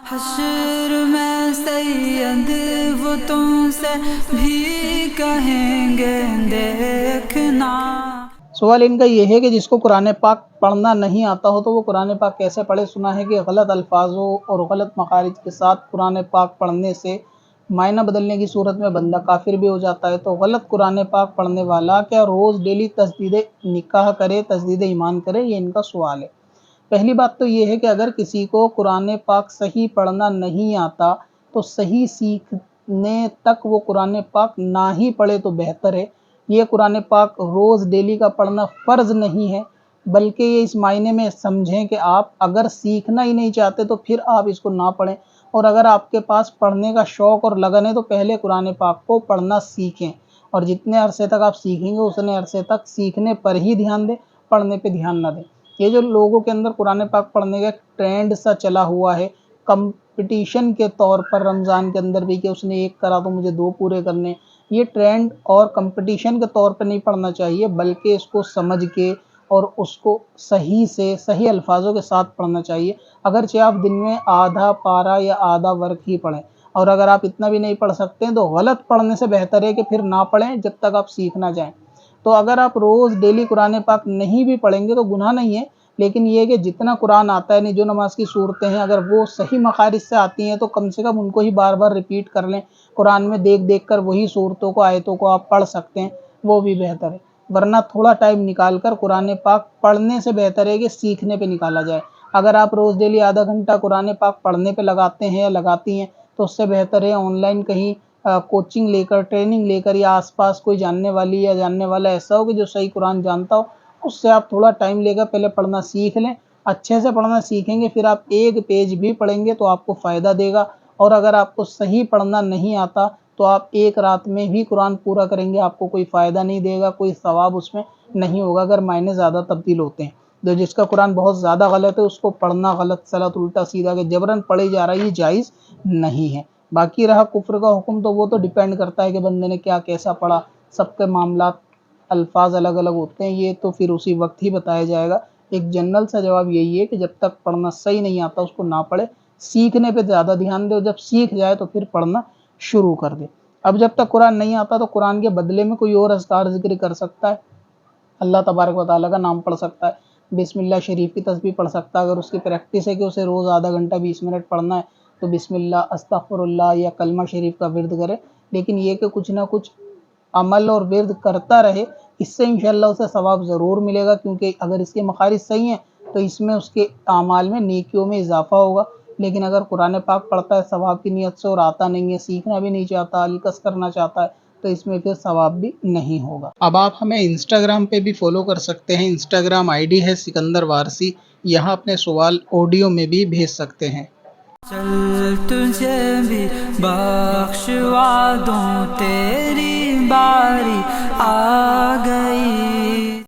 حشر میں سید وہ تم سے بھی کہیں گے دیکھنا۔ سوال ان کا یہ ہے کہ جس کو قرآن پاک پڑھنا نہیں آتا ہو تو وہ قرآن پاک کیسے پڑھے؟ سنا ہے کہ غلط الفاظوں اور غلط مخارج کے ساتھ قرآن پاک پڑھنے سے معنی بدلنے کی صورت میں بندہ کافر بھی ہو جاتا ہے، تو غلط قرآن پاک پڑھنے والا کیا روز ڈیلی تجدید نکاح کرے، تجدید ایمان کرے؟ یہ ان کا سوال ہے۔ پہلی بات تو یہ ہے کہ اگر کسی کو قرآن پاک صحیح پڑھنا نہیں آتا تو صحیح سیکھنے تک وہ قرآن پاک نہ ہی پڑھے تو بہتر ہے۔ یہ قرآن پاک روز ڈیلی کا پڑھنا فرض نہیں ہے، بلکہ یہ اس معنی میں سمجھیں کہ آپ اگر سیکھنا ہی نہیں چاہتے تو پھر آپ اس کو نہ پڑھیں، اور اگر آپ کے پاس پڑھنے کا شوق اور لگن ہے تو پہلے قرآن پاک کو پڑھنا سیکھیں، اور جتنے عرصے تک آپ سیکھیں گے اتنے عرصے تک سیکھنے پر ہی دھیان دیں، پڑھنے پہ دھیان نہ دیں۔ یہ جو لوگوں کے اندر قرآن پاک پڑھنے کا ایک ٹرینڈ سا چلا ہوا ہے، کمپٹیشن کے طور پر رمضان کے اندر بھی کہ اس نے ایک کرا تو مجھے 2 پورے کرنے، یہ ٹرینڈ اور کمپٹیشن کے طور پر نہیں پڑھنا چاہیے، بلکہ اس کو سمجھ کے اور اس کو صحیح سے صحیح الفاظوں کے ساتھ پڑھنا چاہیے۔ اگرچہ آپ دن میں آدھا پارا یا آدھا ورق ہی پڑھیں، اور اگر آپ اتنا بھی نہیں پڑھ سکتے ہیں تو غلط پڑھنے سے بہتر ہے کہ پھر نہ پڑھیں جب تک آپ سیکھ نہ جائیں۔ تو اگر آپ روز ڈیلی قرآن پاک نہیں بھی پڑھیں گے تو گناہ نہیں ہے، لیکن یہ کہ جتنا قرآن آتا ہے، نہیں جو نماز کی صورتیں ہیں اگر وہ صحیح مخارج سے آتی ہیں تو کم سے کم ان کو ہی بار بار ریپیٹ کر لیں، قرآن میں دیکھ دیکھ کر وہی صورتوں کو آیتوں کو آپ پڑھ سکتے ہیں، وہ بھی بہتر ہے۔ ورنہ تھوڑا ٹائم نکال کر قرآن پاک پڑھنے سے بہتر ہے کہ سیکھنے پہ نکالا جائے۔ اگر آپ روز ڈیلی آدھا گھنٹہ قرآن پاک پڑھنے پہ لگاتے ہیں یا لگاتی ہیں تو اس سے بہتر ہے آن لائن کہیں کوچنگ لے کر، ٹریننگ لے کر، یا آس پاس کوئی جاننے والی یا جاننے والا ایسا ہو کہ جو صحیح قرآن جانتا ہو، اس سے آپ تھوڑا ٹائم لے کر پہلے پڑھنا سیکھ لیں۔ اچھے سے پڑھنا سیکھیں گے پھر آپ ایک پیج بھی پڑھیں گے تو آپ کو فائدہ دے گا، اور اگر آپ کو صحیح پڑھنا نہیں آتا تو آپ ایک رات میں بھی قرآن پورا کریں گے، آپ کو کوئی فائدہ نہیں دے گا، کوئی ثواب اس میں نہیں ہوگا اگر معنی زیادہ تبدیل ہوتے ہیں۔ جو جس کا قرآن بہت زیادہ غلط ہے اس کو پڑھنا غلط سلط الٹا سیدھا کہ جبرن پڑھے جا رہا ہے، یہ جائز نہیں ہے۔ باقی رہا کفر کا حکم تو وہ تو ڈیپینڈ کرتا ہے کہ بندے نے کیا کیسا پڑھا، سب کے معاملات الفاظ الگ الگ ہوتے ہیں، یہ تو پھر اسی وقت ہی بتایا جائے گا۔ ایک جنرل سا جواب یہی ہے کہ جب تک پڑھنا صحیح نہیں آتا اس کو نہ پڑھے، سیکھنے پہ زیادہ دھیان دے، اور جب سیکھ جائے تو پھر پڑھنا شروع کر دے۔ اب جب تک قرآن نہیں آتا تو قرآن کے بدلے میں کوئی اور اذکار ذکر کر سکتا ہے، اللہ تبارک و تعالیٰ کا نام پڑھ سکتا ہے، بسم اللہ شریف کی تسبیح پڑھ سکتا ہے۔ اگر اس کی پریکٹس ہے کہ اسے روز آدھا گھنٹہ 20 منٹ پڑھنا ہے تو بسم اللہ، استغفر اللہ یا کلمہ شریف کا ورد کرے، لیکن یہ کہ کچھ نہ کچھ عمل اور ورد کرتا رہے، اس سے انشاءاللہ اسے ثواب ضرور ملے گا، کیونکہ اگر اس کے مخارج صحیح ہیں تو اس میں اس کے اعمال میں نیکیوں میں اضافہ ہوگا۔ لیکن اگر قرآن پاک پڑھتا ہے ثواب کی نیت سے اور آتا نہیں ہے، سیکھنا بھی نہیں چاہتا، الکس کرنا چاہتا ہے، تو اس میں پھر ثواب بھی نہیں ہوگا۔ اب آپ ہمیں انسٹاگرام پہ بھی فالو کر سکتے ہیں، انسٹاگرام آئی ڈی ہے سکندر وارسی، یہاں اپنے سوال آڈیو میں بھی بھیج سکتے ہیں۔ چل تجھے بھی بخشوا دوں، تیری باری آ گئی